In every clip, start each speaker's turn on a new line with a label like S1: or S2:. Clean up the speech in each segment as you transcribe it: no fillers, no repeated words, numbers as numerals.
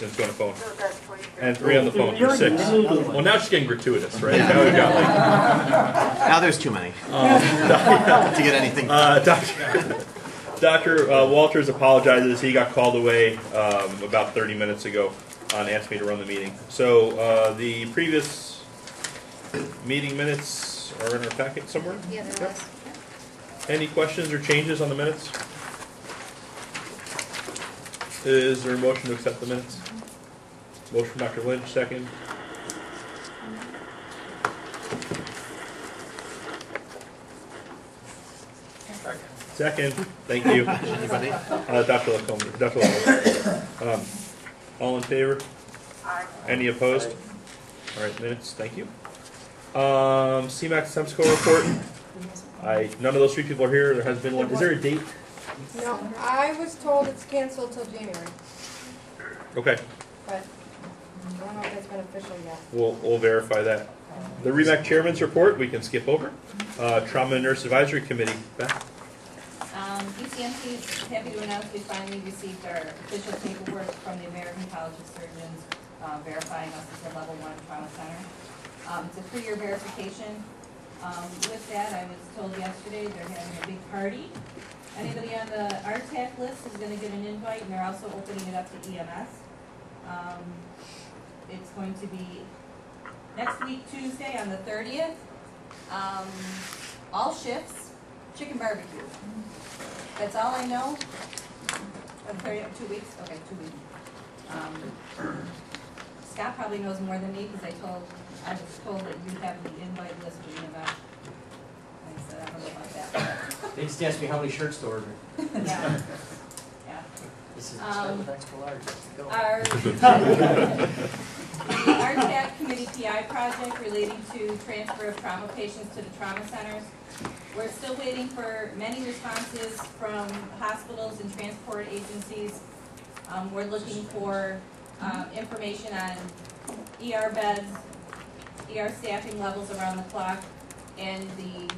S1: and 2 on the phone. And 3 on the phone, you're 6. Well, now she's getting gratuitous, right? Now we've got like...
S2: Now there's too many to get anything.
S1: Dr. Walters apologizes. He got called away about 30 minutes ago and asked me to run the meeting. So the previous meeting minutes are in our packet somewhere?
S3: Yeah, there was.
S1: Any questions or changes on the minutes? Is there a motion to accept the minutes? Motion from Dr. Lynch, second. Second. Thank you.
S2: Anybody?
S1: Dr. Lacombe. Dr. Lacombe. All in favor?
S4: Aye.
S1: Any opposed? All right, minutes. Thank you. CMAC SEMSCO report. None of those 3 people are here. There has been one. Is there a date?
S5: No, I was told it's canceled till January,
S1: Okay.
S5: but I don't know if it's been official yet.
S1: We'll verify that. The REMAC chairman's report we can skip over. Trauma and Nurse Advisory Committee. Beth?
S6: ECMC is happy to announce we finally received our official paperwork from the American College of Surgeons verifying us as a level 1 trauma center. It's a 3-year verification. With that, I was told yesterday they're having a big party. Anybody on the RTAC list is going to get an invite, and they're also opening it up to EMS. It's going to be next week, Tuesday, on the 30th. All shifts, chicken barbecue. That's all I know. 2 weeks? Okay, 2 weeks. Scott probably knows more than me because I was told that you have the invite list for the event. I said, I don't know about that.
S7: They just asked me how many shirts to order.
S6: Yeah. Yeah.
S7: This is with extra large. Let's go.
S6: The RTAC Committee PI project relating to transfer of trauma patients to the trauma centers. We're still waiting for many responses from hospitals and transport agencies. We're looking for information on ER beds, ER staffing levels around the clock, and the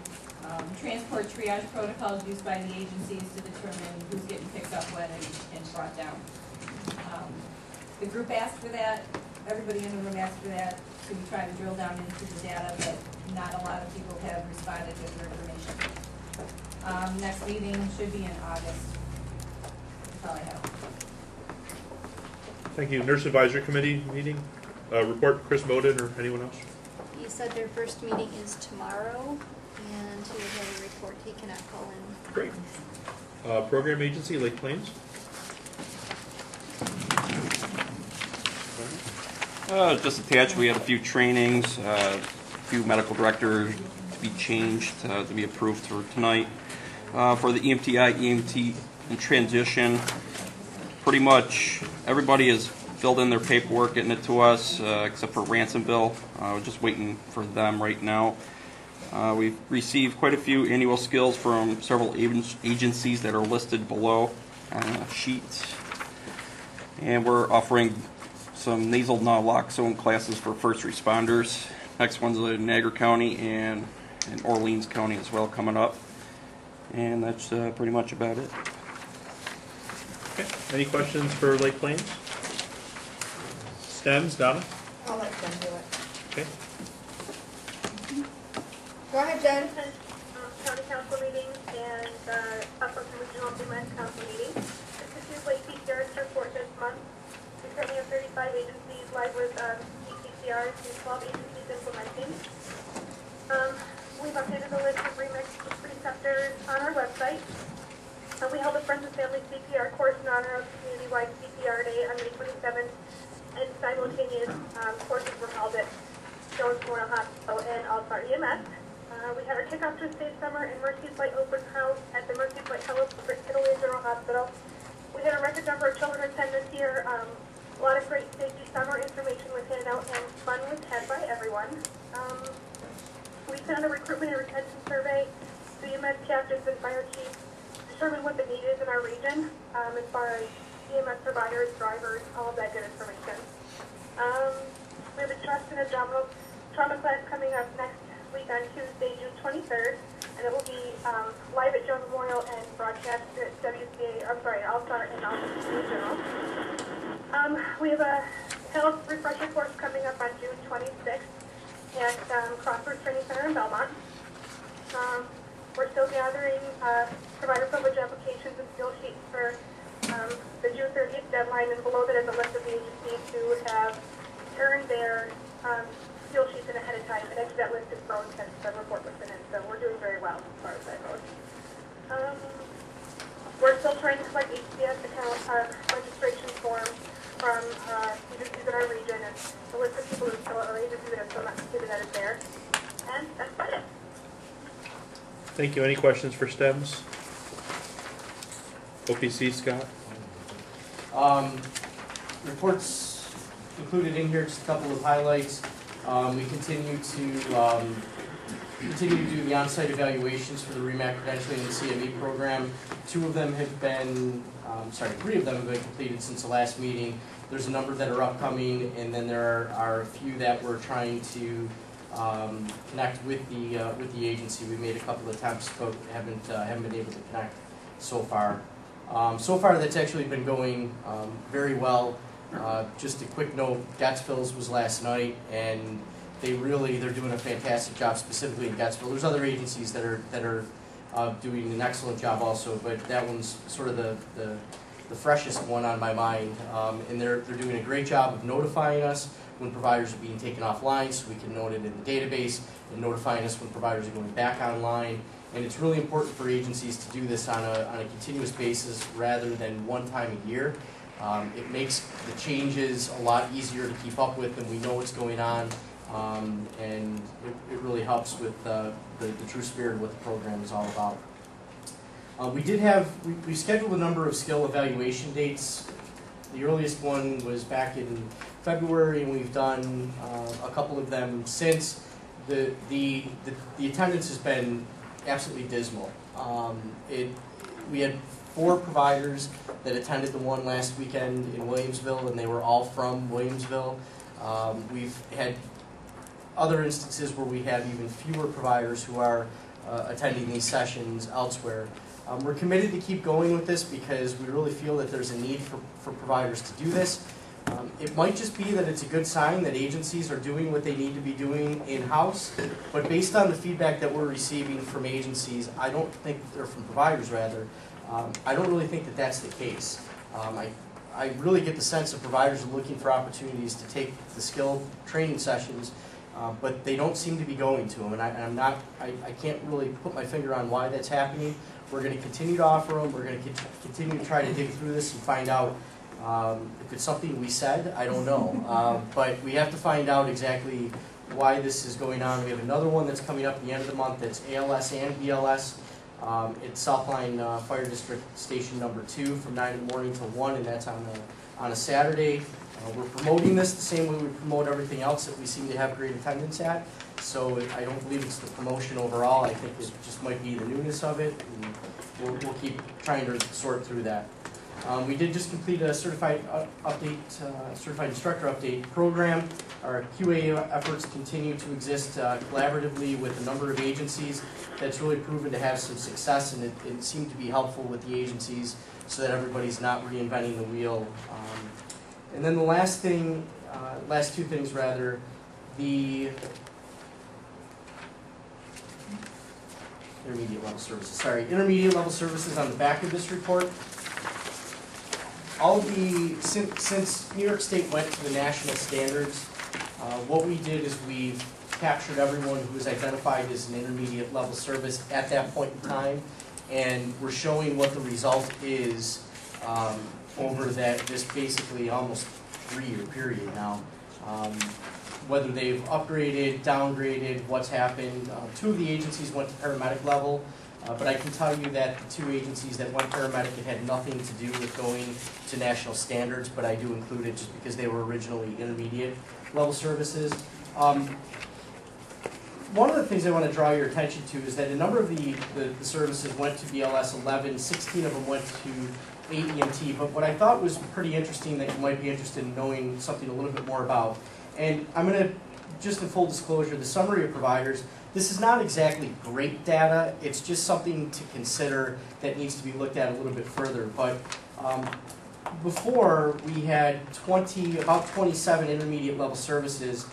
S6: transport triage protocols used by the agencies to determine who's getting picked up when and brought down. The group asked for that. Everybody in the room asked for that. So we try to drill down into the data, but not a lot of people have responded with their information. Next meeting should be in August. That's all I have.
S1: Thank you. Nurse Advisory Committee meeting. Report, Chris Moden or anyone else?
S3: He said their first meeting is tomorrow, and he will have a report. He cannot call in.
S1: Great. Program agency, Lake Plains.
S8: Just attached, we had a few trainings, a few medical directors to be changed, to be approved for tonight. For the EMT in transition, pretty much everybody has filled in their paperwork, getting it to us, except for Ransomville. We're just waiting for them right now. We've received quite a few annual skills from several agencies that are listed below on a sheet. And we're offering some nasal naloxone classes for first responders. Next one's in Niagara County and in Orleans County as well coming up. And that's pretty much about it.
S1: Okay. Any questions for Lake Plains? STEMS, Donna?
S5: I'll let Jen do it.
S1: Okay.
S5: Go ahead, Jen.
S4: County Council meeting and Upper Regional WREMAC Council meeting. This is late CPR's report this month. We currently have 35 agencies live with CPRs and 12 agencies implementing. We've updated the list of WREMAC preceptors on our website. We held a Friends and Family CPR course in honor of Community-Wide CPR Day on May 27th, and simultaneous courses were held at Jones Memorial Hospital and All-Star EMS. We had our kickoff to State Summer and Mercy's Light Open House at the Mercy's Light Italy General Hospital. We had a record number of children attend this year. A lot of great safety summer information was handed out and fun was had by everyone. We sent out a recruitment and retention survey to EMS captains and fire chiefs to determine what the need is in our region as far as EMS providers, drivers, all of that good information. We have a trust and abdominal trauma class coming up next week on Tuesday, June 23rd, and it will be live at Jones Memorial and broadcast at WCA, I'm sorry, All-Star and All-Star General. We have a health refresher course coming up on June 26th at Crossroads Training Center in Belmont. We're still gathering provider privilege applications and skill sheets for the June 30th deadline, and below that is a list of the agencies who have turned their skill sheets in ahead of time, and actually that list is grown since the report was in, so we're doing very well as far as that goes. We're still trying to collect HCS account registration forms from agencies in our region, and the list of people who still, or agencies that have still not completed that is there. And that's about it.
S1: Thank you. Any questions for STEMS? OPC, Scott?
S7: Reports included in here, just a couple of highlights. We continue to do the on-site evaluations for the REMAC credentialing and CME program. 3 of them have been completed since the last meeting. There's a number that are upcoming, and then there are a few that we're trying to connect with the agency. We made a couple of attempts, but haven't been able to connect so far. So far, that's actually been going very well. Just a quick note: Gatsville's was last night, and they're doing a fantastic job, specifically in Gatsville. There's other agencies that are doing an excellent job also, but that one's sort of the freshest one on my mind. And they're doing a great job of notifying us when providers are being taken offline, so we can note it in the database, and notifying us when providers are going back online. And it's really important for agencies to do this on a continuous basis rather than one time a year. It makes the changes a lot easier to keep up with, and we know what's going on. And it really helps with the true spirit of what the program is all about. We scheduled a number of skill evaluation dates. The earliest one was back in February, and we've done a couple of them since. The attendance has been absolutely dismal. We had 4 providers that attended the one last weekend in Williamsville, and they were all from Williamsville. We've had other instances where we have even fewer providers who are attending these sessions elsewhere. We're committed to keep going with this because we really feel that there's a need for providers to do this. It might just be that it's a good sign that agencies are doing what they need to be doing in-house, but based on the feedback that we're receiving from agencies, I don't think, or from providers rather, I don't really think that that's the case. I really get the sense that providers are looking for opportunities to take the skill training sessions, but they don't seem to be going to them, and I can't really put my finger on why that's happening. We're going to continue to offer them. We're going to continue to try to dig through this and find out if it's something we said. I don't know, but we have to find out exactly why this is going on. We have another one that's coming up at the end of the month that's ALS and BLS. It's Southline Fire District Station number 2 from 9 in the morning till 1, and that's on a Saturday. We're promoting this the same way we promote everything else that we seem to have great attendance at. So I don't believe it's the promotion overall. I think it just might be the newness of it, and we'll keep trying to sort through that. We did just complete a certified instructor update program. Our QA efforts continue to exist collaboratively with a number of agencies. That's really proven to have some success, and it seemed to be helpful with the agencies so that everybody's not reinventing the wheel. And then the last thing, last 2 things rather, the intermediate level services. Sorry, intermediate level services on the back of this report. All of since New York State went to the national standards, what we did is we've captured everyone who was identified as an intermediate level service at that point in time, and we're showing what the result is over this basically almost 3-year period now. Whether they've upgraded, downgraded, what's happened. 2 of the agencies went to paramedic level, but I can tell you that the 2 agencies that went paramedic, it had nothing to do with going to national standards, but I do include it just because they were originally intermediate level services. One of the things I want to draw your attention to is that a number of the services went to BLS 11, 16 of them went to AEMT, but what I thought was pretty interesting that you might be interested in knowing something a little bit more about. And I'm going to, just in full disclosure, the summary of providers, this is not exactly great data. It's just something to consider that needs to be looked at a little bit further. But before, we had about 27 intermediate level services,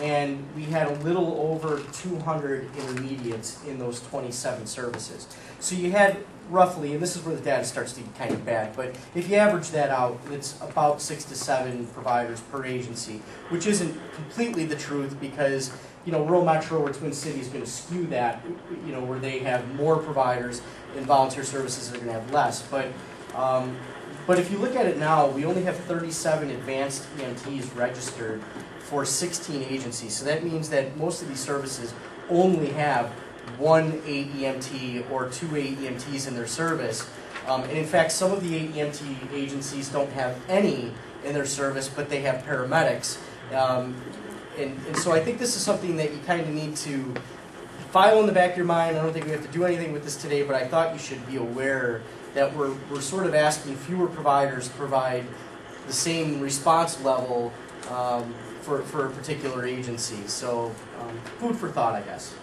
S7: and we had a little over 200 intermediates in those 27 services. So you had roughly, and this is where the data starts to get kind of bad, but if you average that out, it's about 6 to 7 providers per agency, which isn't completely the truth because, you know, rural metro or Twin City is going to skew that, you know, where they have more providers and volunteer services are going to have less. But if you look at it now, we only have 37 advanced EMTs registered for 16 agencies. So that means that most of these services only have one AEMT or two AEMTs in their service. And in fact, some of the AEMT agencies don't have any in their service, but they have paramedics. And so I think this is something that you kind of need to file in the back of your mind. I don't think we have to do anything with this today, but I thought you should be aware that we're sort of asking fewer providers to provide the same response level for a particular agency. So food for thought, I guess.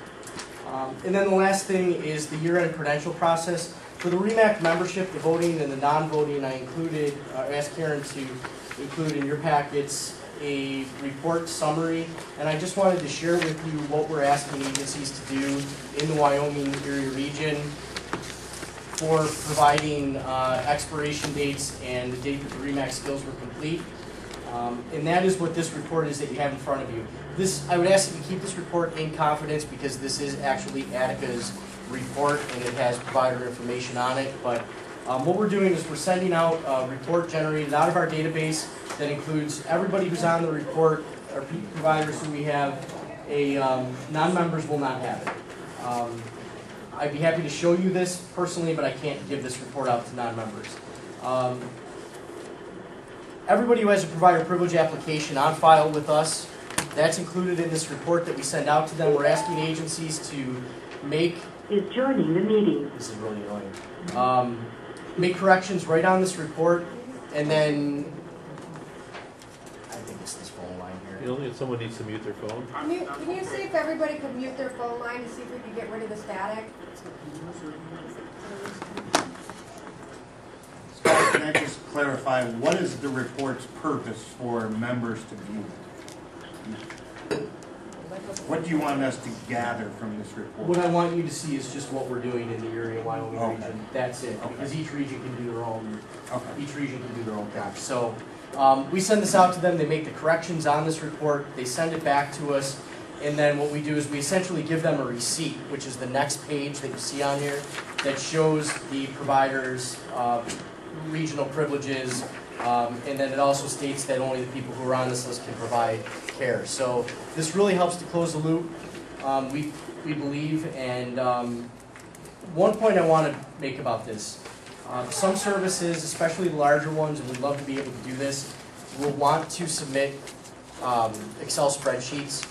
S7: And then the last thing is the year-end credential process. For the WREMAC membership, the voting and the non-voting, I asked Karen to include in your packets a report summary, and I just wanted to share with you what we're asking agencies to do in the Wyoming area region for providing expiration dates and the date that the WREMAC skills were complete. And that is what this report is that you have in front of you. I would ask that you keep this report in confidence because this is actually Attica's report and it has provider information on it. But what we're doing is we're sending out a report generated out of our database that includes everybody who's on the report, our providers who we have. Non-members will not have it. I'd be happy to show you this personally, but I can't give this report out to non-members. Everybody who has a provider privilege application on file with us, that's included in this report that we send out to them. We're asking agencies to make...
S9: is joining the meeting.
S7: This is really annoying. Make corrections right on this report, and then... I think it's this phone line here.
S1: You don't think someone needs to mute their phone?
S5: Can you see if everybody could mute their phone line to see if we could get rid of the static?
S10: Scott, can I just clarify, what is the report's purpose for members to view? What do you want us to gather from this report?
S7: What I want you to see is just what we're doing in the Erie and Wyoming
S10: Okay.
S7: region. That's it,
S10: Okay.
S7: because each region can do their own.
S10: Okay.
S7: Each region can do their own thing. So we send this out to them. They make the corrections on this report. They send it back to us, and then what we do is we essentially give them a receipt, which is the next page that you see on here, that shows the provider's regional privileges, and then it also states that only the people who are on this list can provide care. So this really helps to close the loop, we believe. And one point I want to make about this, some services, especially the larger ones, and we'd love to be able to do this, will want to submit Excel spreadsheets.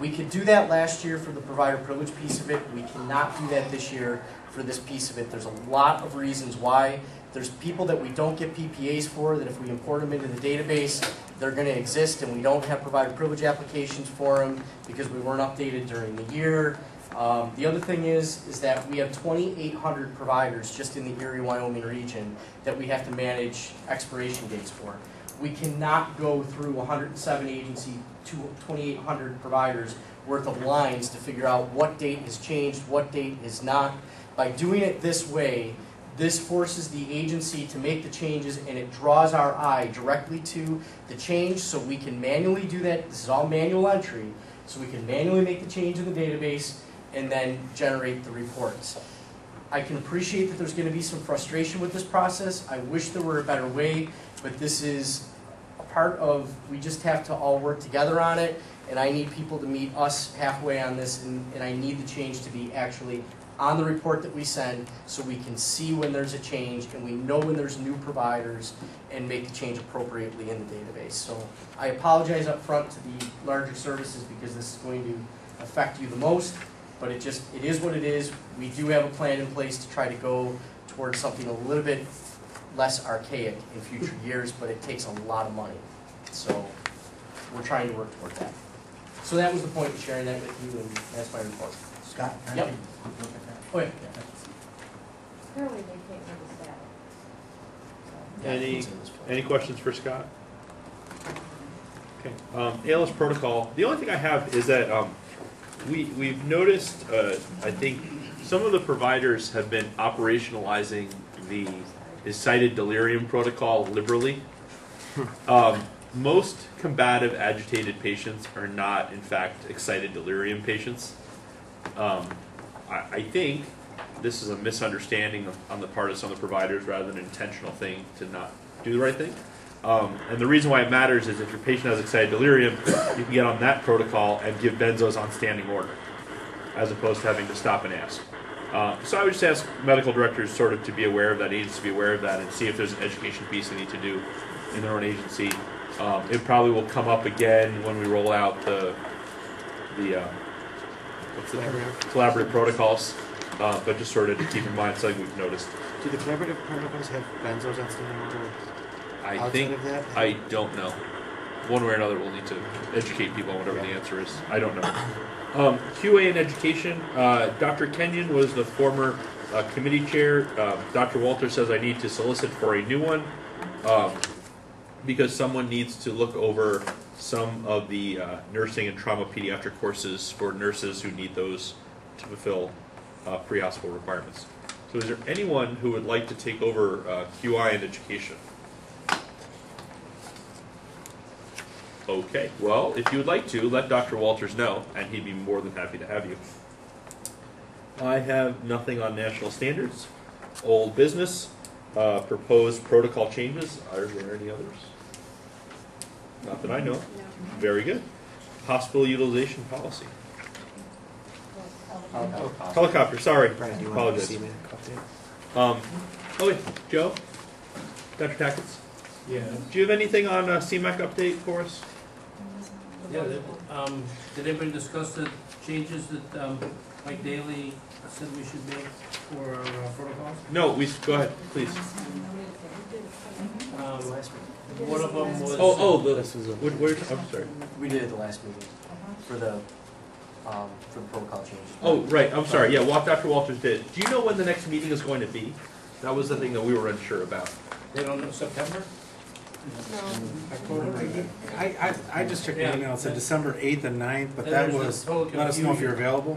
S7: We could do that last year for the provider privilege piece of it. We cannot do that this year for this piece of it. There's a lot of reasons why. There's people that we don't get PPAs for, that if we import them into the database, they're going to exist, and we don't have provider privilege applications for them because we weren't updated during the year. The other thing is that we have 2,800 providers just in the Erie, Wyoming region that we have to manage expiration dates for. We cannot go through 107 agency to 2,800 providers worth of lines to figure out what date has changed, what date is not. By doing it this way, this forces the agency to make the changes, and it draws our eye directly to the change so we can manually do that. This is all manual entry, so we can manually make the change in the database and then generate the reports. I can appreciate that there's going to be some frustration with this process. I wish there were a better way, but this is a part of, we just have to all work together on it, and I need people to meet us halfway on this, and I need the change to be actually on the report that we send so we can see when there's a change and we know when there's new providers and make the change appropriately in the database. So I apologize up front to the larger services because this is going to affect you the most, but it is what it is. We do have a plan in place to try to go towards something a little bit less archaic in future years, but it takes a lot of money. So we're trying to work toward that. So that was the point of sharing that with you, and that's my report.
S10: Scott, can I
S7: Yep.
S10: take a quick look at that?
S7: Oh, yeah.
S5: Apparently they can't have the static.
S1: Any questions for Scott? Okay. ALS protocol. The only thing I have is that we've noticed, I think, some of the providers have been operationalizing the excited delirium protocol liberally. Most combative, agitated patients are not, in fact, excited delirium patients. I think this is a misunderstanding on the part of some of the providers rather than an intentional thing to not do the right thing. And the reason why it matters is if your patient has excited delirium, you can get on that protocol and give benzos on standing order, as opposed to having to stop and ask. So I would just ask medical directors sort of to be aware of that, agents to be aware of that, and see if there's an education piece they need to do in their own agency. It probably will come up again when we roll out the collaborative protocols, but just sort of to keep in mind something we've noticed.
S2: Do the collaborative protocols have benzos on standing order?
S1: I think, I don't know. One way or another, we'll need to educate people on whatever the answer is. I don't know. QA and education. Dr. Kenyon was the former committee chair. Dr. Walter says I need to solicit for a new one because someone needs to look over some of the nursing and trauma pediatric courses for nurses who need those to fulfill pre-hospital requirements. So is there anyone who would like to take over QI and education? Okay, well, if you would like to, let Dr. Walters know, and he'd be more than happy to have you. I have nothing on national standards. Old business, proposed protocol changes. Are there any others? Not that I know.
S3: No.
S1: Very good. Hospital utilization policy. Helicopter, sorry.
S2: Brian, do you want
S1: Apologize.
S2: to CMAC update?
S1: Oh wait, Joe? Dr. Tackett?
S11: Yeah.
S1: Do you have anything on CMAC update for us?
S11: Yeah, did anybody discuss the changes that Mike Daly said we should make for our protocols?
S1: No, go ahead, please.
S11: One of them was...
S1: I'm sorry.
S7: We did it the last meeting for the protocol changes.
S1: Oh, right, I'm sorry, yeah, what Dr. Walters did. Do you know when the next meeting is going to be? That was the thing that we were unsure about.
S11: They don't know, September?
S12: I just checked the email, it said December 8th and 9th, but
S11: And
S12: that
S11: there's
S12: was,
S11: this whole
S12: let us know if you're available.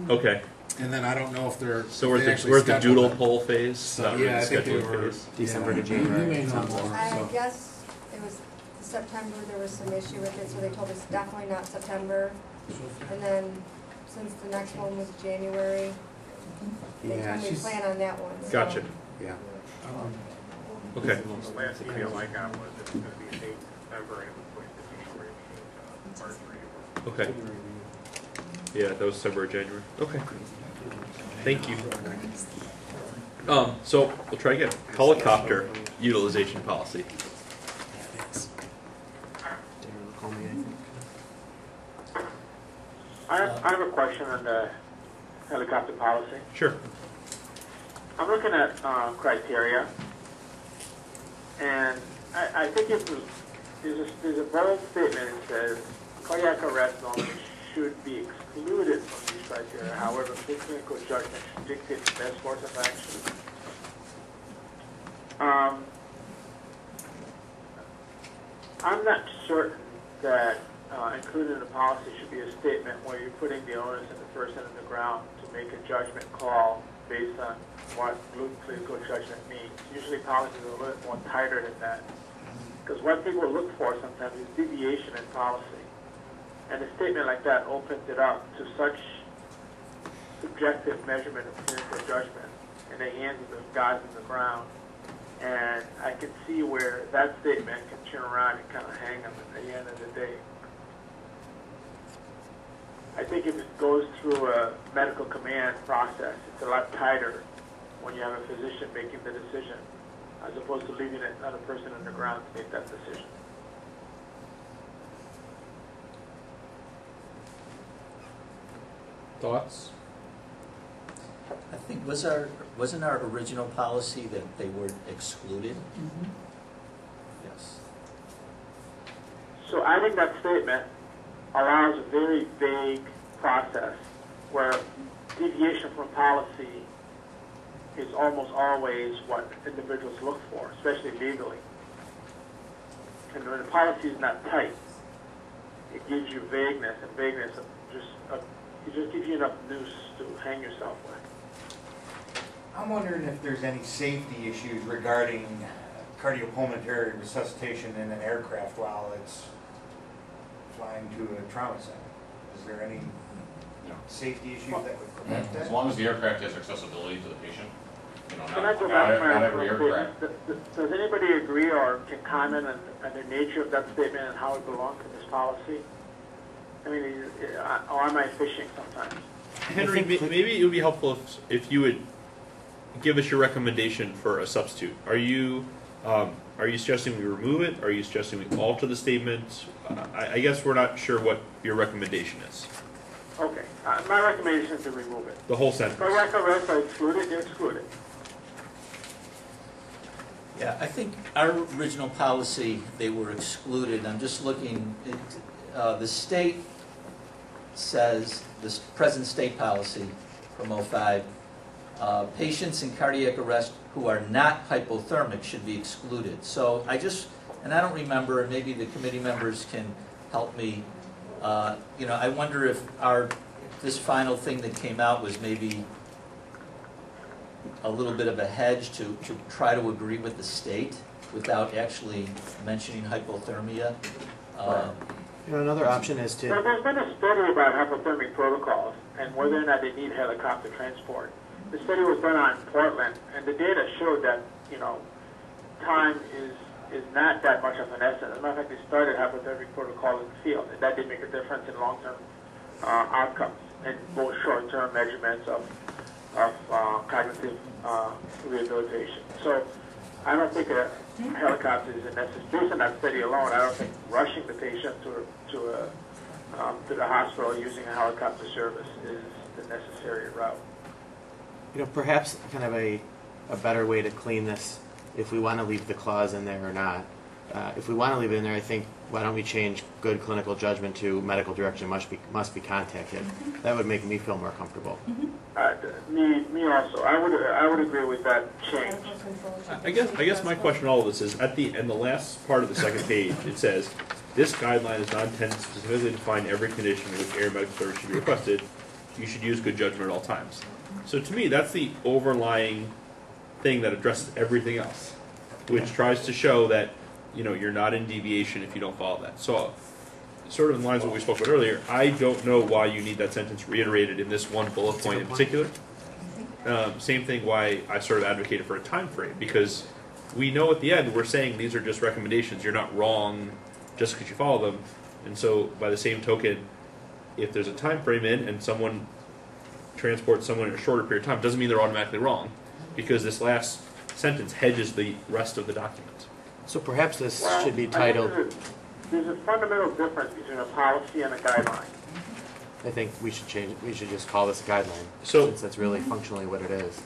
S1: Okay,
S12: And then I don't know if they're.
S1: so we're
S12: they
S1: at
S12: actually
S1: the
S12: scheduled
S1: doodle
S12: it.
S1: poll phase,
S12: So,
S1: not
S12: yeah, I
S1: the
S12: think they
S1: scheduling
S12: were.
S1: phase.
S2: December to
S12: You
S2: January.
S12: may know more,
S5: I
S12: so.
S5: guess it was September, there was some issue with it, so they told us definitely not September. And then, since the next one was January, they
S12: Yeah,
S5: told me
S12: she's,
S5: plan on that one, so.
S1: Gotcha,
S12: yeah.
S1: okay.
S13: The last email I got was it was going to be a date in September and it was pushed to January meeting to March or April.
S1: Okay. Yeah, that was February, January. Okay. Thank you. So we'll try again. Helicopter utilization policy.
S2: Darren, call me, I think.
S13: I have a question on the helicopter policy.
S1: Sure.
S13: I'm looking at criteria, and I think there's a bold statement that says cardiac arrest normally should be excluded from these criteria. However, clinical judgment should dictate the best course of action. I'm not certain that included in the policy should be a statement where you're putting the onus on the person on the ground to make a judgment call based on what clinical judgment means. Usually policies are a little bit more tighter than that. Because what people look for sometimes is deviation in policy. And a statement like that opens it up to such subjective measurement of clinical judgment in the hands of the guys on the ground. And I can see where that statement can turn around and kind of hang them at the end of the day. I think if it goes through a medical command process, it's a lot tighter when you have a physician making the decision, as opposed to leaving it on a person on the ground to make that decision.
S1: Thoughts?
S14: I think wasn't our original policy that they were excluded?
S11: Mm-hmm.
S14: Yes.
S13: So I think that statement allows a very vague process where deviation from policy is almost always what individuals look for, especially legally. And when the policy is not tight, it gives you vagueness, and vagueness of it just gives you enough noose to hang yourself with.
S10: I'm wondering if there's any safety issues regarding cardiopulmonary resuscitation in an aircraft while it's flying to a trauma center. Is there any safety issues that would prevent that?
S15: As long as the aircraft has accessibility to the patient.
S13: Can I go back to my
S15: every aircraft.
S13: Does anybody agree or can comment on the nature of that statement and how it belongs in this policy? I mean, or am I fishing sometimes?
S1: Henry, maybe it would be helpful if you would give us your recommendation for a substitute. Are you suggesting we remove it? Are you suggesting we alter the statement? I guess we're not sure what your recommendation is.
S13: Okay, my recommendation is to remove it.
S1: The whole sentence.
S13: Cardiac arrest, I exclude it, you exclude it.
S14: Yeah, I think our original policy, they were excluded. I'm just looking, the state says, this present state policy from '05, patients in cardiac arrest who are not hypothermic should be excluded. So I don't remember, and maybe the committee members can help me, I wonder if this final thing that came out was maybe a little bit of a hedge to try to agree with the state without actually mentioning hypothermia.
S2: Another option is to...
S13: Well, there's been a study about hypothermic protocols and whether or not they need helicopter transport. The study was done on Portland, and the data showed that, time is not that much of an essence. As a matter of fact, they started hypothermic protocol in the field, and that did make a difference in long-term outcomes and both short-term measurements of cognitive rehabilitation. So I don't think a helicopter is a necessary. Based on that study alone, I don't think rushing the patient to the hospital using a helicopter service is the necessary route.
S2: Perhaps kind of a better way to clean this, if we want to leave the clause in there or not. If we want to leave it in there, I think, why don't we change good clinical judgment to medical direction must be contacted. That would make me feel more comfortable.
S13: Me also. I would agree with that change.
S1: I guess my question in all of this is, in the last part of the second page, it says, this guideline is not intended to specifically define every condition in which air medical service should be requested. You should use good judgment at all times. So to me, that's the overlying thing that addresses everything else, which tries to show that you're not in deviation if you don't follow that. So, sort of in lines with what we spoke about earlier, I don't know why you need that sentence reiterated in this one bullet point in particular. Same thing why I sort of advocated for a time frame, because we know at the end we're saying these are just recommendations. You're not wrong just because you follow them. And so, by the same token, if there's a time frame in and someone transports someone in a shorter period of time, doesn't mean they're automatically wrong, because this last sentence hedges the rest of the document.
S2: So perhaps this should be titled...
S13: There's a fundamental difference between a policy and a guideline.
S2: I think we should change it. We should just call this a guideline, since that's really functionally what it is.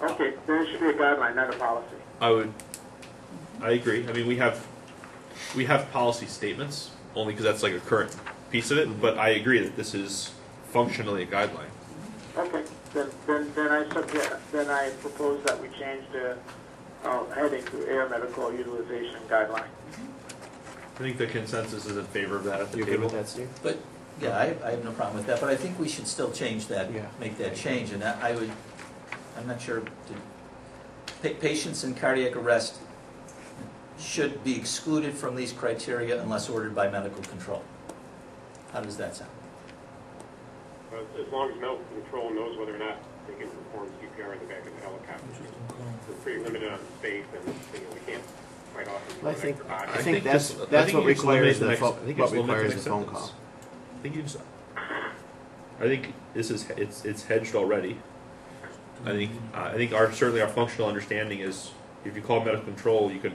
S13: Okay, then it should be a guideline, not a policy.
S1: I agree. I mean, we have policy statements, only because that's like a current piece of it, but I agree that this is functionally a guideline.
S13: Okay, then I propose that we change the heading to air medical utilization guideline.
S1: I think the consensus is in favor of that at the table.
S2: You good with that, Steve?
S14: But, yeah, I have no problem with that, but I think we should still change that, make that change, and I'm not sure, patients in cardiac arrest should be excluded from these criteria unless ordered by medical control. How does that sound?
S16: As long as medical control knows whether or not they can perform CPR in the back of the helicopter. We're pretty limited on space, and we can't quite often.
S2: Well, I think that's what requires the phone call.
S1: I think it's hedged already. I think certainly our functional understanding is, if you call medical control, you can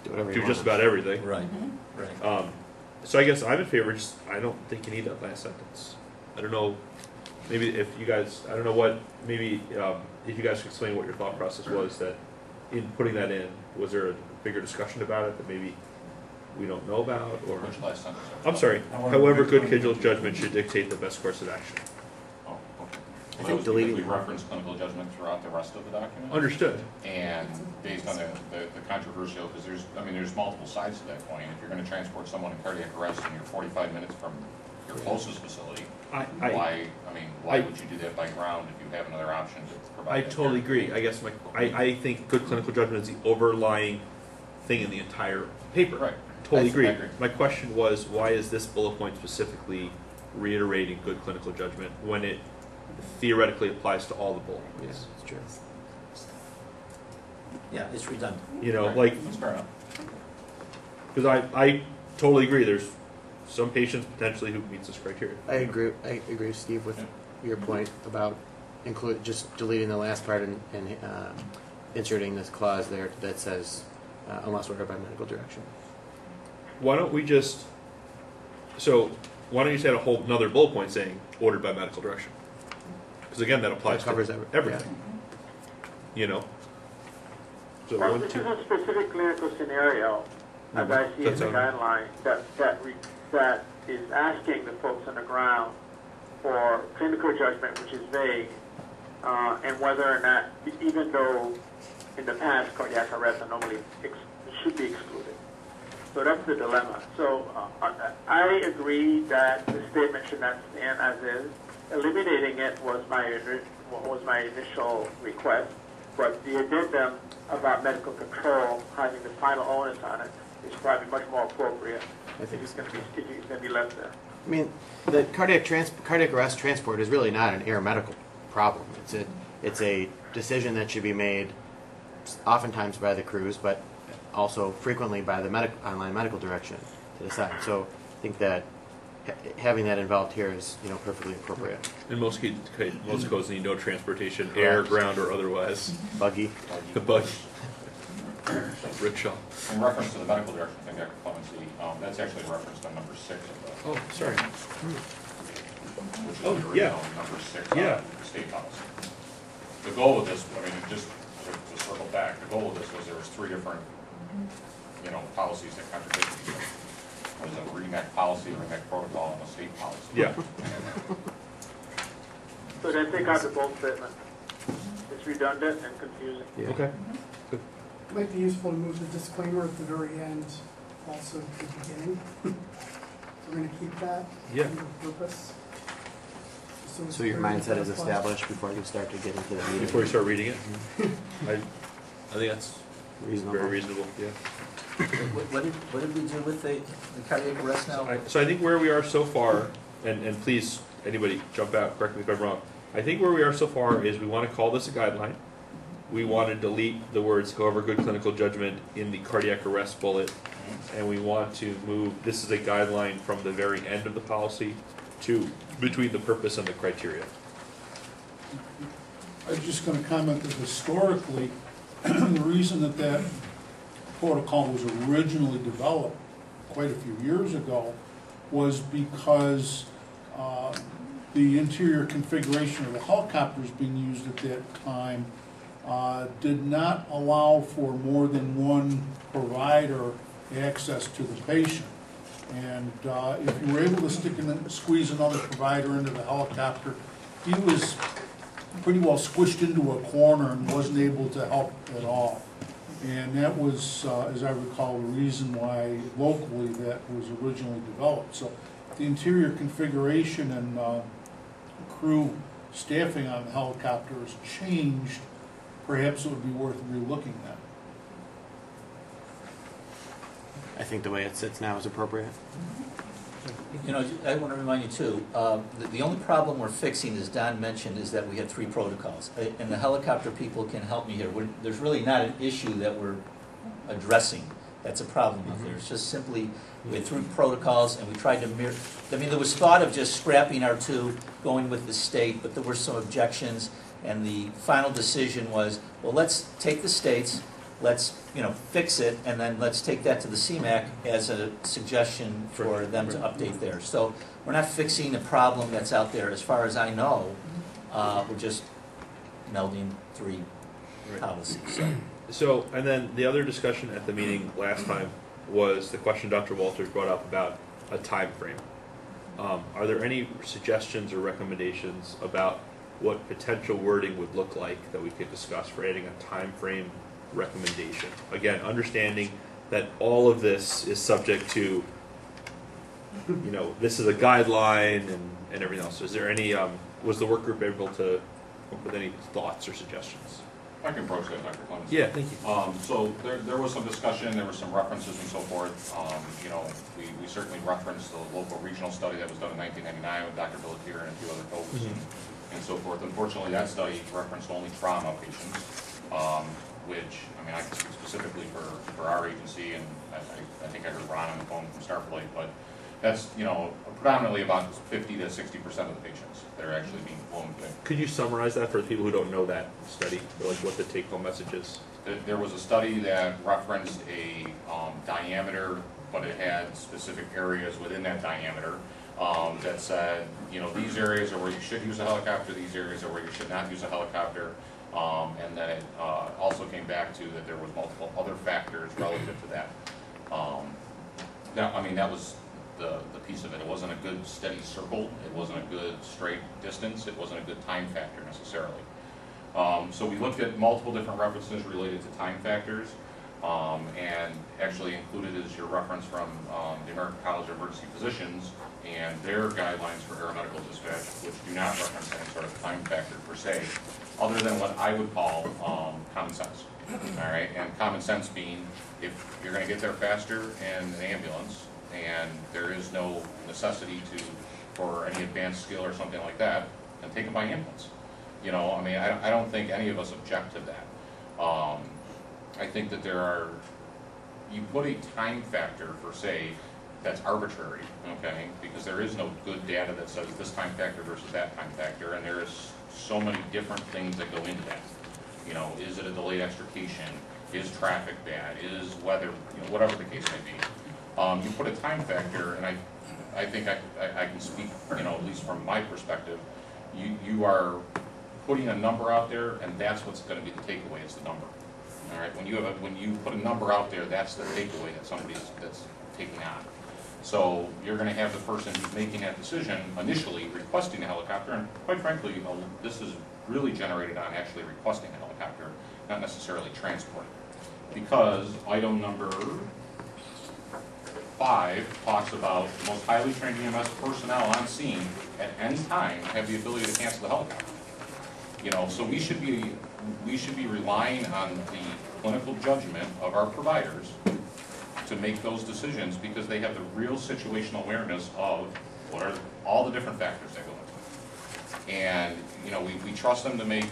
S1: do just about everything.
S14: Right. Right.
S1: So I guess I'm in favor. I don't think you need that last sentence. I don't know. Maybe if you guys, I don't know what. Maybe if you guys could explain what your thought process was that in putting that in, was there a bigger discussion about it that maybe we don't know about, or?
S15: Which last sentence?
S1: I'm sorry. However, good judgment should dictate the best course of action.
S15: Oh, okay. Well, that was because we referenced clinical judgment throughout the rest of the document.
S1: Understood.
S15: And based on the controversial, because there's multiple sides to that coin. If you're going to transport someone in cardiac arrest and you're 45 minutes from your closest facility, why would you do that by ground if you have another option to provide?
S1: I totally agree. I guess I think good clinical judgment is the overlying thing in the entire paper.
S15: Right.
S1: Totally agree.
S15: I agree.
S1: My question was, why is this bullet point specifically reiterating good clinical judgment when it theoretically applies to all the bullet points?
S2: It's true.
S14: Yeah, it's redundant.
S1: You know,
S15: Right.
S1: like,
S15: That's fair enough.
S1: because I totally agree. There's some patients potentially who meets this criteria.
S2: I agree, Steve, with your point about just deleting the last part and inserting this clause there that says unless ordered by medical direction.
S1: Why don't we just, why don't you say a whole another bullet point saying ordered by medical direction? Because again, that applies
S2: That covers
S1: to everything. You know? So
S13: Well,
S1: one,
S13: this
S1: two.
S13: is a specific clinical scenario, as I see in the guideline, that is asking the folks on the ground for clinical judgment, which is vague, and whether or not, even though in the past cardiac arrests are normally should be excluded. So that's the dilemma. So I agree that the statement should not stand as is. Eliminating it was my initial request, but the addendum about medical control having the final onus on it is probably much more appropriate.
S2: I think
S13: it's going to be left there.
S2: I mean, the cardiac arrest transport is really not an air medical problem. It's a decision that should be made oftentimes by the crews, but also frequently by the online medical direction to decide. So I think that having that involved here is perfectly appropriate.
S1: In most codes need no transportation, air, ground, or otherwise.
S2: Buggy.
S1: The buggy. Rickshaw.
S15: In reference to the medical direction, I think that clemency, that's actually referenced on number 6 of the.
S1: Oh, sorry.
S15: Which is the original number 6
S1: Yeah.
S15: of the state policy. The goal of this, just to circle back, the goal of this was there was 3 different, policies that contradicted each other. There's a WREMAC policy, a WREMAC protocol, and a state policy.
S1: Yeah.
S13: So then take out the bold statement. It's redundant and confusing.
S2: Yeah.
S1: Okay.
S17: It might be useful to move the disclaimer at the very end, also at the beginning. We're going to keep that under purpose.
S2: So your mindset is established before you start to get into the meeting.
S1: Before you start reading it? I think that's
S2: reasonable.
S1: Very reasonable, yeah.
S14: What did we do with the cardiac arrest now?
S1: So I think where we are so far, and please, anybody jump out, correct me if I'm wrong. I think where we are so far is we want to call this a guideline. We want to delete the words, however good clinical judgment, in the cardiac arrest bullet. And we want to move, this is a guideline from the very end of the policy to between the purpose and the criteria.
S18: I was just going to comment that historically, the reason that protocol was originally developed quite a few years ago was because the interior configuration of the helicopters being used at that time did not allow for more than one provider access to the patient. And if you were able to squeeze another provider into the helicopter, he was pretty well squished into a corner and wasn't able to help at all. And that was, as I recall, the reason why locally that was originally developed. So the interior configuration and crew staffing on the helicopters changed. Perhaps it would be worth relooking at.
S2: I think the way it sits now is appropriate.
S14: I want to remind you too, the only problem we're fixing, as Don mentioned, is that we had 3 protocols. And the helicopter people can help me here. There's really not an issue that we're addressing that's a problem out there. It's just simply, we had 3 protocols and we tried to mirror. There was thought of just scrapping our 2, going with the state, but there were some objections. And the final decision was, well, let's take the states, let's fix it, and then let's take that to the CMAC as a suggestion for them to update theirs. So we're not fixing a problem that's out there. As far as I know, we're just melding 3 policies.
S1: So, and then the other discussion at the meeting last time was the question Dr. Walters brought up about a time frame. Are there any suggestions or recommendations about what potential wording would look like that we could discuss for adding a time frame recommendation. Again, understanding that all of this is subject to, you know, this is a guideline and everything else. Is there any, was the work group able to come up with any thoughts or suggestions?
S15: I can approach that, Dr. Clemens.
S1: Yeah, thank you.
S15: So there was some discussion, there were some references and so forth. You know, we certainly referenced the local regional study that was done in 1999 with Dr. Billatier and a few other folks and so forth. Unfortunately, that study referenced only trauma patients, which, I mean, I can speak specifically for our agency, and I think I heard Ron on the phone from Starflight, but that's, you know, predominantly about 50 to 60% of the patients that are actually being flown today.
S1: Could you summarize that for the people who don't know that study, or like what the take-home message is?
S15: There was a study that referenced a diameter, but it had specific areas within that diameter that said, you know, these areas are where you should use a helicopter, these areas are where you should not use a helicopter, and then it also came back to that there was multiple other factors relative to that. Now, I mean, that was the piece of it. It wasn't a good steady circle. It wasn't a good straight distance. It wasn't a good time factor necessarily. So we looked at multiple different references related to time factors, and actually included is your reference from the American College of Emergency Physicians and their guidelines for aeromedical dispatch, which do not reference any sort of time factor per se, other than what I would call common sense. All right, and common sense being, if you're going to get there faster in an ambulance, and there is no necessity for any advanced skill or something like that, then take it by ambulance. You know, I mean, I don't think any of us object to that. I think that you put a time factor per se that's arbitrary, okay, because there is no good data that says this time factor versus that time factor, and there is so many different things that go into that. You know, is it a delayed extrication? Is traffic bad? Is weather, you know, whatever the case may be. You put a time factor, and I think I can speak, you know, at least from my perspective, you are putting a number out there, and that's what's going to be the takeaway, is the number. All right, when you put a number out there, that's the takeaway that that's taking on. So you're going to have the person who's making that decision initially requesting a helicopter, and quite frankly, this is really generated on actually requesting a helicopter, not necessarily transporting. Because item number 5 talks about the most highly trained EMS personnel on scene at any time have the ability to cancel the helicopter. You know, so we should be relying on the clinical judgment of our providers to make those decisions, because they have the real situational awareness of what are all the different factors that go into it. And, you know, we trust them to make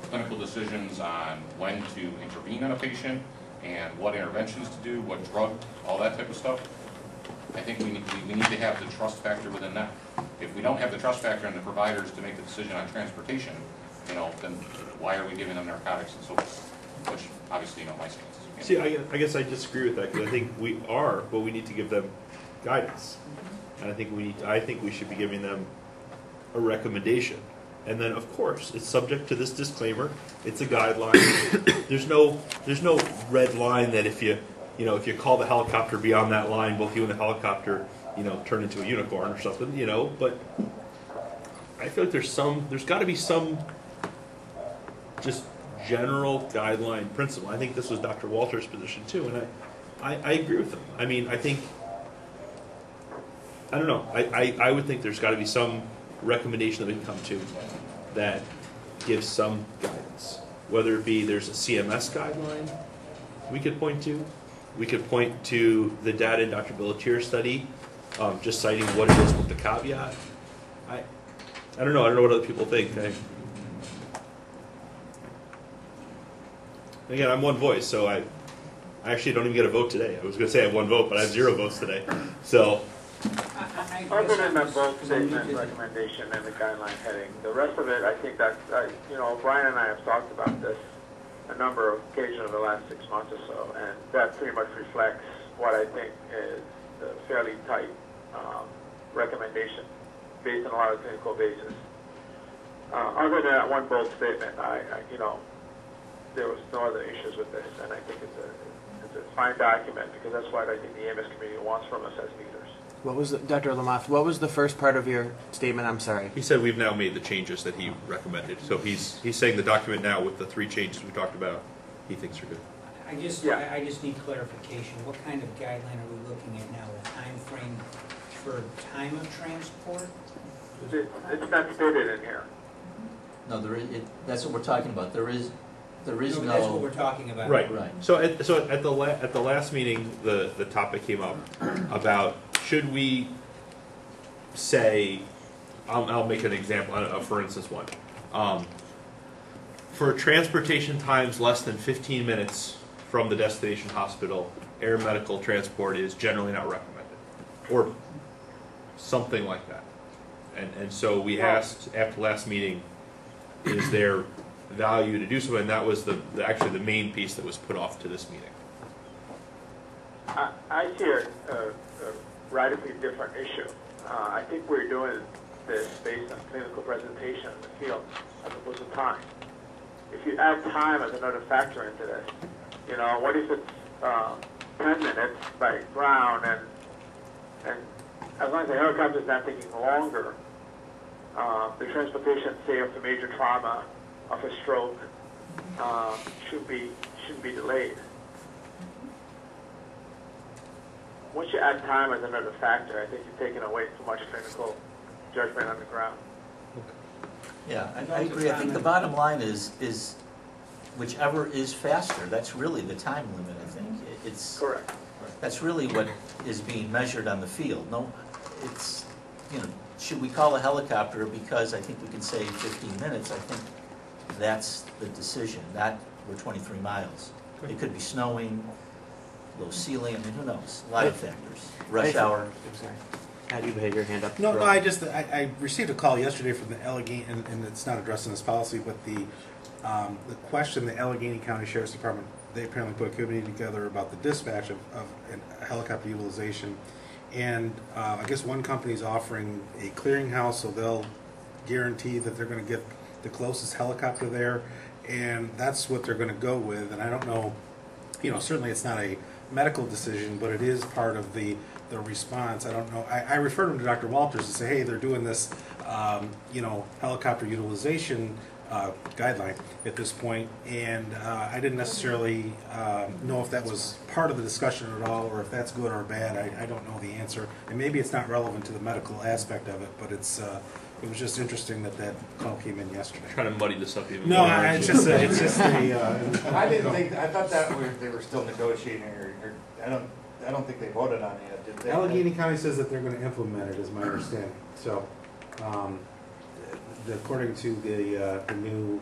S15: clinical decisions on when to intervene on a patient and what interventions to do, what drug, all that type of stuff. I think we need to have the trust factor within that. If we don't have the trust factor in the providers to make the decision on transportation, you know, then why are we giving them narcotics and so forth? Which, obviously, you know, my stance is.
S1: See, I guess I disagree with that, because I think we are, but we need to give them guidance. And I think we should be giving them a recommendation. And then, of course, it's subject to this disclaimer. It's a guideline. There's no red line that if you call the helicopter beyond that line, both you and the helicopter, you know, turn into a unicorn or something, you know. But I feel like there's got to be some just general guideline principle. I think this was Dr. Walter's position too, and I agree with him. I mean, I don't know. I would think there's got to be some recommendation that we can come to that gives some guidance. Whether it be there's a CMS guideline we could point to. We could point to the data in Dr. Billetier's study, just citing what it is with the caveat. I don't know. I don't know what other people think. Again, I'm one voice, so I actually don't even get a vote today. I was going to say I have one vote, but I have 0 votes today. So,
S13: other than the bold statement recommendation and the guideline heading, the rest of it, I think that, you know, Brian and I have talked about this a number of occasions over the last 6 months or so, and that pretty much reflects what I think is a fairly tight recommendation based on a lot of clinical basis. Other than that one bold statement, you know, there was no other issues with this, and I think it's a fine document, because that's what I think the EMS community wants from us as leaders.
S2: What was Dr. Lamoth? What was the first part of your statement? I'm sorry.
S1: He said we've now made the changes that he recommended. So he's saying the document now with the 3 changes we talked about, he thinks are good.
S19: I just need clarification. What kind of guideline are we looking at now? A time frame for time of transport?
S13: It's not stated in here.
S14: No, that's what we're talking about. There is no.
S19: That's what we're talking about.
S1: Right. So at the last meeting, the topic came up about should we say, I'll make an example, for instance one. For transportation times less than 15 minutes from the destination hospital, air medical transport is generally not recommended, or something like that. And so we asked after last meeting, is there value to do so? And that was actually the main piece that was put off to this meeting.
S13: I see a radically different issue. I think we're doing this based on clinical presentation in the field as opposed to time. If you add time as another factor into this, you know, what if it's 10 minutes by ground, and as long as the helicopter is not taking longer, the transportation, say, of the major trauma of a stroke shouldn't be delayed. Once you add time as another factor, I think you're taking away too much clinical judgment on the ground.
S14: Yeah, I agree. I think the bottom line is whichever is faster. That's really the time limit, I think. It's
S13: correct.
S14: That's really what is being measured on the field. No, it's, you know, should we call a helicopter because I think we can save 15 minutes? I think that's the decision. Not we're 23 miles. It could be snowing, low ceiling. I mean, who knows? A lot of factors. Rush hour.
S2: I'm sorry. How do you had your hand up?
S12: No, I received a call yesterday from the Allegheny, and it's not addressed in this policy, but the question the Allegheny County Sheriff's Department, they apparently put a committee together about the dispatch of helicopter utilization. And I guess one company's offering a clearinghouse, so they'll guarantee that they're going to get the closest helicopter there, and that's what they're going to go with. And I don't know, you know, certainly it's not a medical decision, but it is part of the response. I don't know. I referred them to Dr. Walters to say, hey, they're doing this, you know, helicopter utilization guideline at this point, and I didn't necessarily know if that was part of the discussion at all, or if that's good or bad. I don't know the answer, and maybe it's not relevant to the medical aspect of it, but it was just interesting that call came in yesterday.
S1: Trying to muddy this up even
S12: more.
S1: No,
S12: it's just
S10: I didn't think. I thought that they were still negotiating, or I don't think they voted on it yet, did they?
S12: Allegheny County says that they're going to implement it, is my understanding. So, according to the new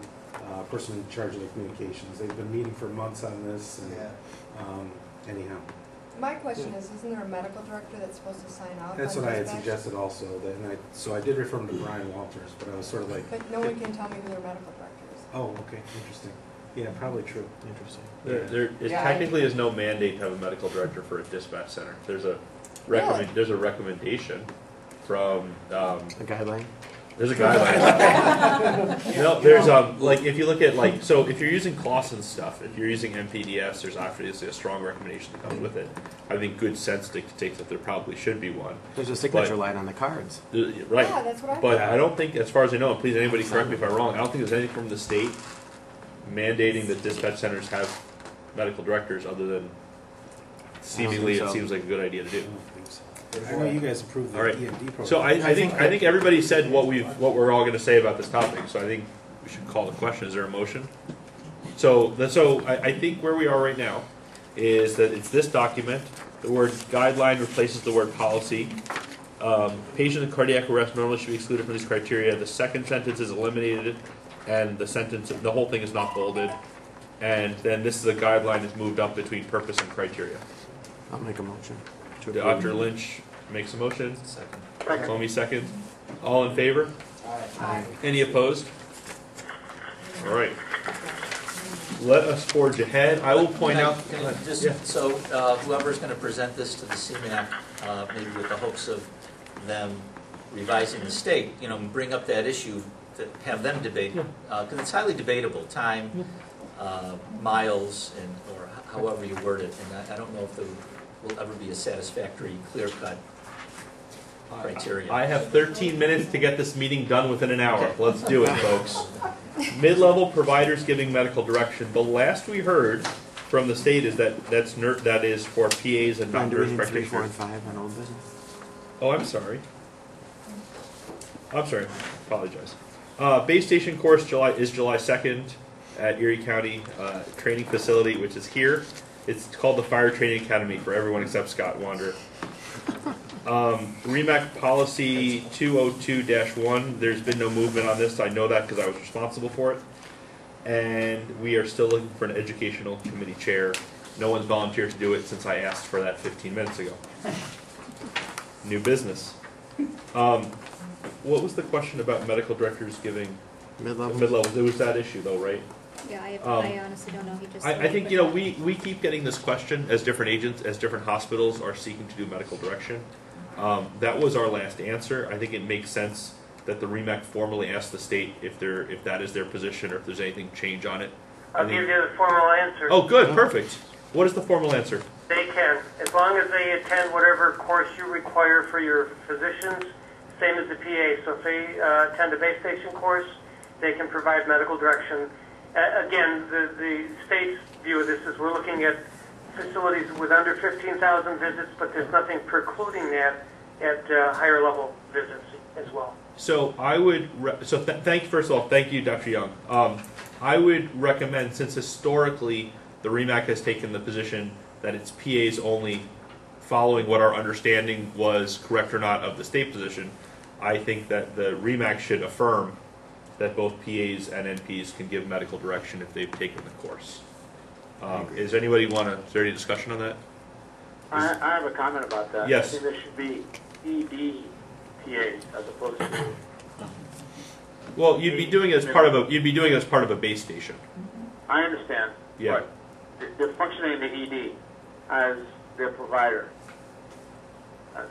S12: person in charge of the communications, they've been meeting for months on this. And, anyhow.
S5: My question is, isn't there a medical director that's supposed to sign off?
S12: That's
S5: on
S12: what I had
S5: dispatch?
S12: suggested also. So I did refer them to Brian Walters, but I was sort of like.
S5: But no one can tell me who their medical director is.
S12: Oh, okay, interesting. Yeah, probably true.
S2: Interesting.
S1: There technically is no mandate to have a medical director for a dispatch center. There's a recommendation from
S2: a guideline.
S1: There's a guideline. No, there's like if you look at so if you're using Clausen stuff, if you're using MPDS, there's obviously a strong recommendation that comes with it. I think good sense dictates that there probably should be one.
S2: There's a signature line on the cards.
S1: Right.
S5: Yeah, that's what I
S1: But
S5: thought.
S1: I don't think, as far as I know, and please anybody correct me if I'm wrong, I don't think there's anything from the state mandating that dispatch centers have medical directors, other than seemingly it seems like a good idea to do.
S12: I know you guys approved the EMD program.
S1: So I think everybody said what we're all going to say about this topic. So I think we should call the question. Is there a motion? So I think where we are right now is that it's this document. The word guideline replaces the word policy. Patients in cardiac arrest normally should be excluded from these criteria. The second sentence is eliminated, and the whole thing is not bolded. And then this is a guideline that's moved up between purpose and criteria.
S2: I'll make a motion.
S1: Dr. Lynch makes a motion.
S14: Second.
S1: Tommy seconds. All in favor?
S5: Aye.
S1: Any opposed? All right. Let us forge ahead. I will point out.
S14: So whoever's going to present this to the CMAC, maybe with the hopes of them revising the state, you know, bring up that issue to have them debate, because it's highly debatable, time, miles, or however you word it, and I don't know if there will ever be a satisfactory, clear-cut criteria.
S1: I have 13 minutes to get this meeting done within an hour. Let's do it, folks. Mid-level providers giving medical direction. The last we heard from the state is that that is for PAs and not
S2: Do we
S1: nurse
S2: need 3, 4,
S1: practitioners.
S2: and 5 on old business?
S1: Oh, I'm sorry. Apologize. Base station course is July 2nd at Erie County Training Facility, which is here. It's called the Fire Training Academy for everyone except Scott Wander. REMAC Policy 202-1, there's been no movement on this. I know that because I was responsible for it. And we are still looking for an educational committee chair. No one's volunteered to do it since I asked for that 15 minutes ago. New business. What was the question about medical directors giving
S2: mid-level?
S1: Mid-level. It was that issue though, right?
S3: Yeah, I honestly don't know. He just.
S1: I think, you know, we keep getting this question as different agents, as different hospitals are seeking to do medical direction. That was our last answer. I think it makes sense that the REMAC formally ask the state if that is their position or if there's anything change on it.
S20: I'll give you the formal answer.
S1: Oh, good, perfect. What is the formal answer?
S20: They can, as long as they attend whatever course you require for your physicians, same as the PA. So if they attend a base station course, they can provide medical direction. Again, the state's view of this is we're looking at facilities with under 15,000 visits, but there's nothing precluding that at higher level visits as well.
S1: So I would, first of all, thank you, Dr. Young. I would recommend, since historically the REMAC has taken the position that it's PAs only, following what our understanding was correct or not of the state position, I think that the REMAC should affirm that both PAs and NPs can give medical direction if they've taken the course. Is there any discussion on that?
S13: I have a comment about that.
S1: Yes.
S13: I think there should be ED PAs as opposed to.
S1: Well, you'd be doing it as part of a base station.
S13: I understand.
S1: Yeah.
S13: But they're functioning in the ED as their provider.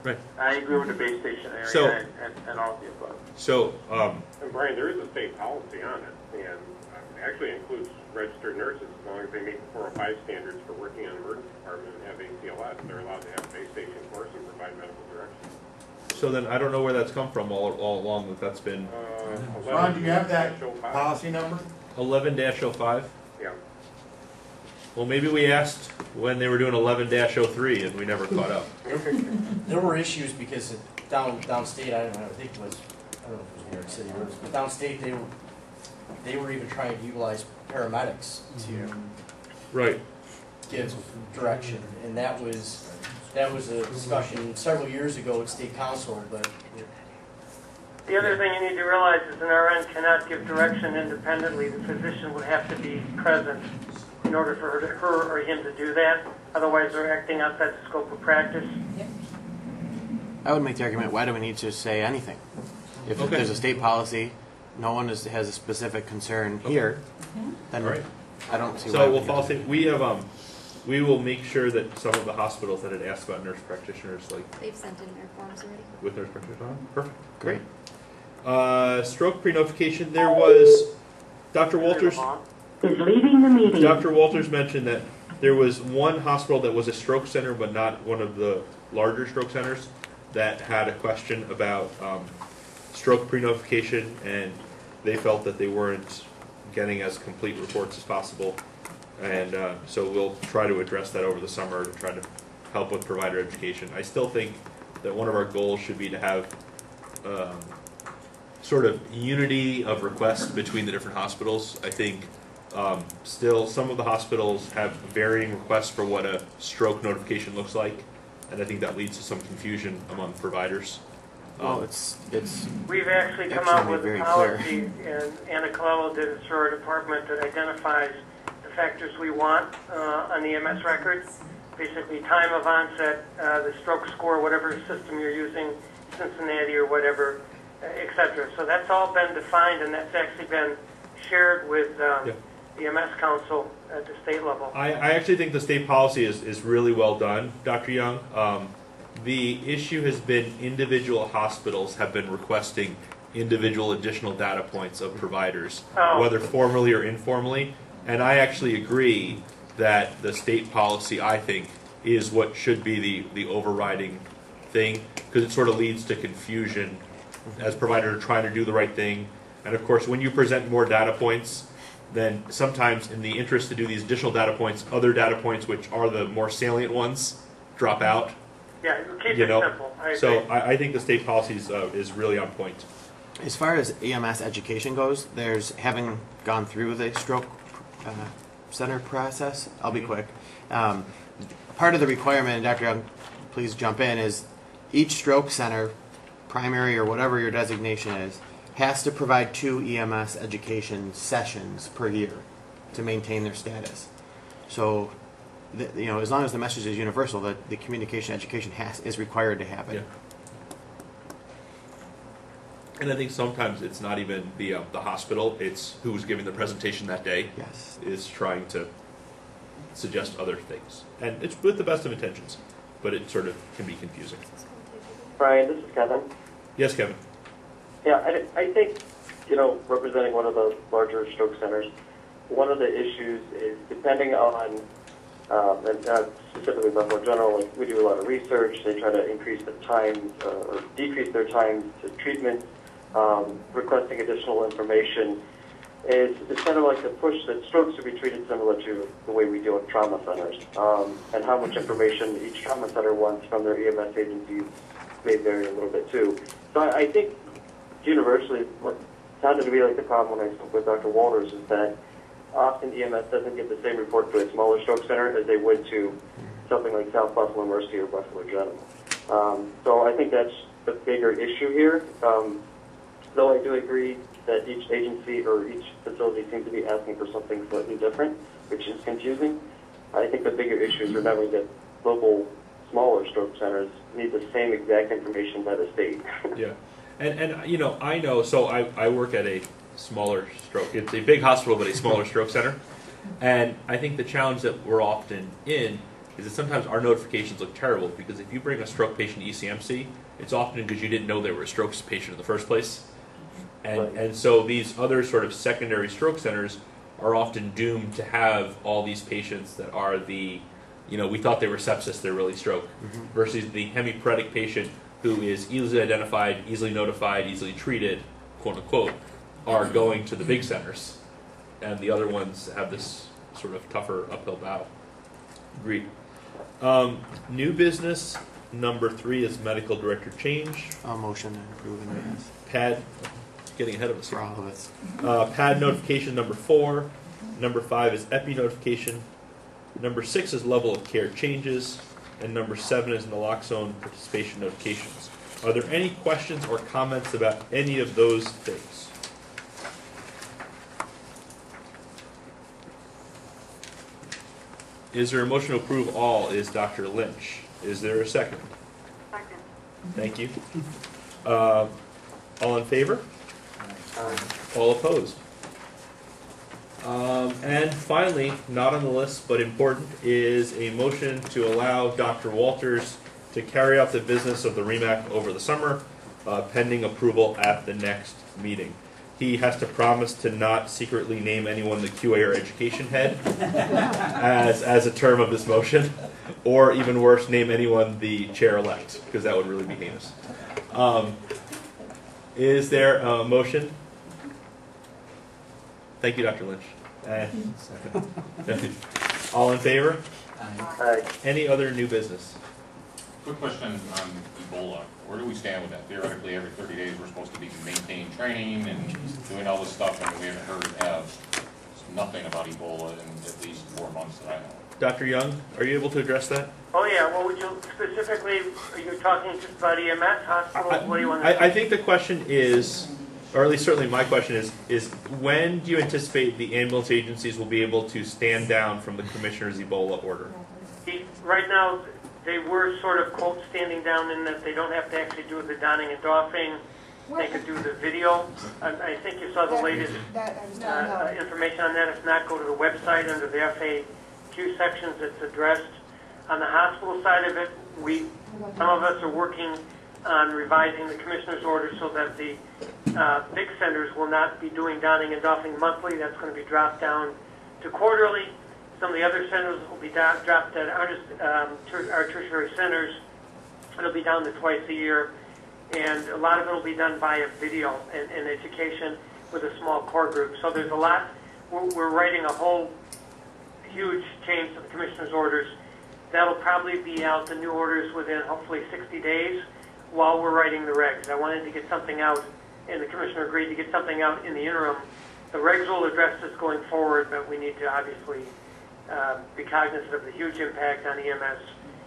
S1: Right.
S13: I agree with the base station area and all of the above.
S1: So,
S16: and Brian, there is a state policy on it, and it actually includes registered nurses as long as they meet the 405 standards for working on the emergency department and have ACLS. They're allowed to have a base station course and provide medical direction.
S1: so then I don't know where that's come from all along. That's been
S10: Ron, do you have that policy number?
S1: 11-05.
S16: Yeah.
S1: Well, maybe we asked when they were doing 11-03 and we never caught up.
S7: There were issues because downstate, I don't know if it was New York City, but downstate they were even trying to utilize paramedics to give direction, and that was a discussion several years ago at state council. But
S20: The other thing you need to realize is an RN cannot give direction independently. The physician would have to be present in order for her or him to do that. Otherwise, they're acting outside the scope of practice.
S2: I would make the argument, why do we need to say anything? If there's a state policy, no one has a specific concern here, then I don't see why.
S1: So we'll follow. We will make sure that some of the hospitals that had asked about nurse practitioners,
S3: They've sent in their forms already.
S1: with nurse practitioners on, perfect, great. Stroke pre-notification. There was Dr. Walters.
S9: Is leading the meeting.
S1: Dr. Walters mentioned that there was one hospital that was a stroke center, but not one of the larger stroke centers, that had a question about stroke pre-notification, and they felt that they weren't getting as complete reports as possible. And so we'll try to address that over the summer to try to help with provider education. I still think that one of our goals should be to have sort of unity of requests between the different hospitals. I think still some of the hospitals have varying requests for what a stroke notification looks like, and I think that leads to some confusion among providers.
S2: Well, it's
S20: We've actually come out with a policy, and Anna Colello did it through our department, that identifies the factors we want on the EMS record. Basically, time of onset, the stroke score, whatever system you're using, Cincinnati or whatever, etc. So that's all been defined, and that's actually been shared with the EMS Council at the state level.
S1: I actually think the state policy is really well done, Dr. Young. The issue has been individual hospitals have been requesting individual additional data points of providers, whether formally or informally. And I actually agree that the state policy, I think, is what should be the overriding thing, because it sort of leads to confusion as providers are trying to do the right thing. And of course, when you present more data points, then sometimes in the interest to do these additional data points, other data points, which are the more salient ones, drop out.
S20: Yeah, keep
S1: You
S20: it
S1: know,
S20: simple. I
S1: so
S20: agree.
S1: I think the state policy is really on point.
S2: As far as EMS education goes, having gone through the stroke center process, I'll be quick. Part of the requirement, and Dr. Young, please jump in, is each stroke center, primary or whatever your designation is, has to provide 2 EMS education sessions per year to maintain their status. So, as long as the message is universal, the communication education is required to happen.
S1: Yeah. And I think sometimes it's not even the hospital, it's who's giving the presentation that day.
S2: Yes.
S1: Is trying to suggest other things. And it's with the best of intentions, but it sort of can be confusing.
S21: Brian, this is Kevin.
S1: Yes, Kevin.
S21: Yeah, I think, representing one of the larger stroke centers, one of the issues is depending on, and specifically Buffalo General, like we do a lot of research, they try to increase the time or decrease their time to treatment, requesting additional information. It's kind of like the push that strokes should be treated similar to the way we deal with trauma centers, and how much information each trauma center wants from their EMS agencies may vary a little bit too. So I think universally, what sounded to be like the problem when I spoke with Dr. Walters is that often EMS doesn't get the same report to a smaller stroke center as they would to something like South Buffalo Mercy or Buffalo General. So I think that's the bigger issue here. Though I do agree that each agency or each facility seems to be asking for something slightly different, which is confusing. I think the bigger issue is remembering that local, smaller stroke centers need the same exact information by the state.
S1: Yeah. And I know, so I work at a smaller stroke, it's a big hospital, but a smaller stroke center. And I think the challenge that we're often in is that sometimes our notifications look terrible, because if you bring a stroke patient to ECMC, it's often because you didn't know they were a stroke patient in the first place. And so these other sort of secondary stroke centers are often doomed to have all these patients that are we thought they were sepsis, they're really stroke, versus the hemiparetic patient who is easily identified, easily notified, easily treated, quote unquote, are going to the big centers. And the other ones have this sort of tougher uphill battle. Agreed. New business number 3 is medical director change.
S2: Motion to approve and advance.
S1: PAD, getting ahead of us.
S2: For all of us.
S1: PAD notification number 4. Number 5 is epi notification. Number 6 is level of care changes. And number 7 is naloxone participation notifications. Are there any questions or comments about any of those things? Is there a motion to approve all? Is Dr. Lynch. Is there a second?
S4: Second.
S1: Thank you. All in favor? All opposed? And finally, not on the list but important, is a motion to allow Dr. Walters to carry out the business of the REMAC over the summer, pending approval at the next meeting. He has to promise to not secretly name anyone the QA or education head as a term of this motion, or even worse, name anyone the chair-elect, because that would really be heinous. Is there a motion? Thank you, Dr. Lynch. All in favor?
S21: Aye.
S1: Any other new business?
S15: Quick question on Ebola. Where do we stand with that? Theoretically, every 30 days we're supposed to be maintaining training and doing all this stuff, and we haven't heard nothing about Ebola in at least 4 months that I know.
S1: Dr. Young, are you able to address that?
S20: Oh, yeah, well, would you specifically, are you talking just about EMS, hospitals, what do you want to
S1: I think the question is, or at least certainly my question is when do you anticipate the ambulance agencies will be able to stand down from the commissioner's Ebola order?
S20: Right now, they were sort of, quote, standing down in that they don't have to actually do the donning and doffing. They could do the video. I think you saw the latest information on that. If not, go to the website under the FAQ sections. It's addressed. On the hospital side of it, some of us are working on revising the commissioner's order so that the big centers will not be doing donning and doffing monthly. That's going to be dropped down to quarterly. Some of the other centers will be dropped that aren't our tertiary centers It'll be down to twice a year, and a lot of it will be done via video and education with a small core group. So there's a lot. We're writing a whole huge change to the commissioner's orders. That'll probably be out, the new orders, within hopefully 60 days while we're writing the regs. I wanted to get something out, and the commissioner agreed to get something out in the interim. The regs will address this going forward, but we need to obviously be cognizant of the huge impact on EMS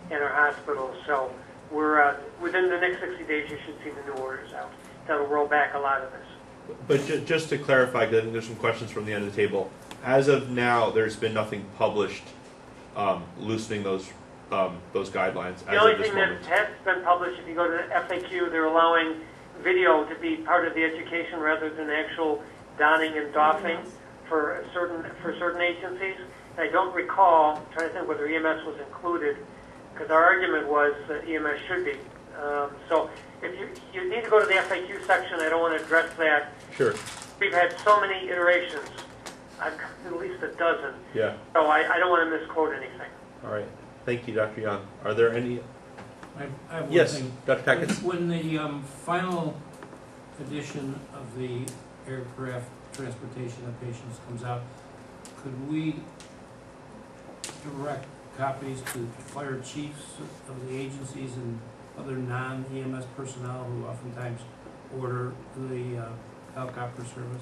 S20: and our hospitals. So we're within the next 60 days, you should see the new orders out. That'll roll back a lot of this.
S1: But just to clarify, because I think there's some questions from the end of the table. As of now, there's been nothing published loosening those guidelines.
S20: The only thing that has been published, if you go to the FAQ, they're allowing video to be part of the education rather than actual donning and doffing for certain agencies. And I don't recall, I'm trying to think whether EMS was included, because our argument was that EMS should be. So if you need to go to the FAQ section, I don't want to address that.
S1: Sure.
S20: We've had so many iterations, I've got at least a dozen.
S1: Yeah.
S20: So I don't want to misquote anything.
S1: All right. Thank you, Dr. Young. Are there any?
S11: I have one
S1: Yes,
S11: thing.
S1: Dr. Tackett.
S11: When the final edition of the aircraft transportation of patients comes out, could we direct copies to fire chiefs of the agencies and other non-EMS personnel who oftentimes order the helicopter service?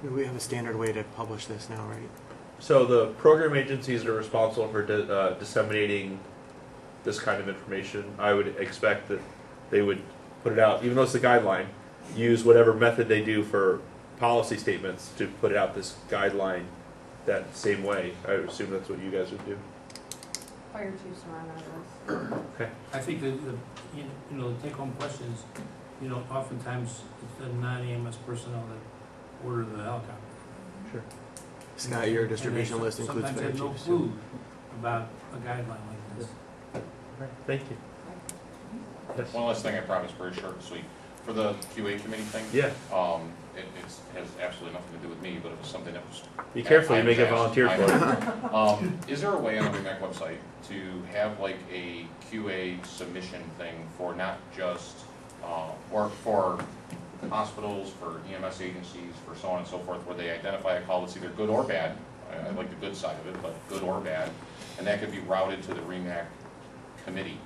S2: We have a standard way to publish this now, right?
S1: So the program agencies are responsible for disseminating this kind of information. I would expect that they would put it out, even though it's the guideline, use whatever method they do for policy statements to put out this guideline that same way. I would assume that's what you guys would do.
S5: Fire chiefs are on our list.
S1: Okay.
S11: I think that the take-home question is, oftentimes it's the non-EMS personnel that order the helicopter.
S1: Sure.
S2: Scott, your distribution list includes fire
S11: chiefs. Sometimes they have no clue about a guideline like this.
S1: Thank you. Yes.
S15: One last thing, I promise, very short and sweet. For the QA committee thing,
S1: yeah,
S15: it has absolutely nothing to do with me, but it was something that was.
S1: Be careful, you may get volunteered for
S15: it. Is there a way on the WREMAC website to have like a QA submission thing for not just, or for hospitals, for EMS agencies, for so on and so forth, where they identify a call that's either good or bad? I like the good side of it, but good or bad, and that could be routed to the WREMAC committee.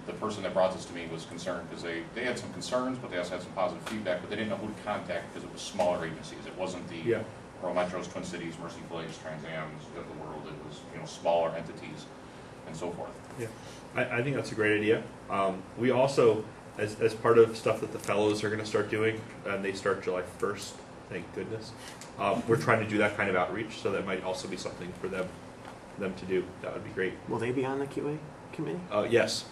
S15: The person that brought this to me was concerned because they had some concerns, but they also had some positive feedback, but they didn't know who to contact because it was smaller agencies. It wasn't the Rural Metros, Twin Cities, Mercy Place, Trans Ams of the world. It was smaller entities and so forth.
S1: Yeah, I think that's a great idea. We also, as part of stuff that the fellows are going to start doing, and they start July 1st, thank goodness, we're trying to do that kind of outreach, so that might also be something for them to do. That would be great.
S2: Will they be on the QA committee?
S1: Yes.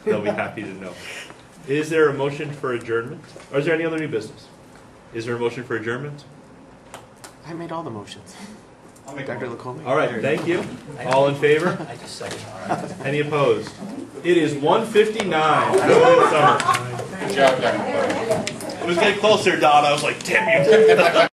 S1: They'll be happy to know. Is there a motion for adjournment? Or is there any other new business? Is there a motion for adjournment?
S2: I made all the motions.
S10: I'll make
S2: Dr. Lacombe.
S1: All right, thank you. All in favor?
S14: I just second.
S1: Any opposed? It is 1:59. Have a good summer.
S15: Good job, Dr.
S1: It was getting closer, Don. I was like, damn you.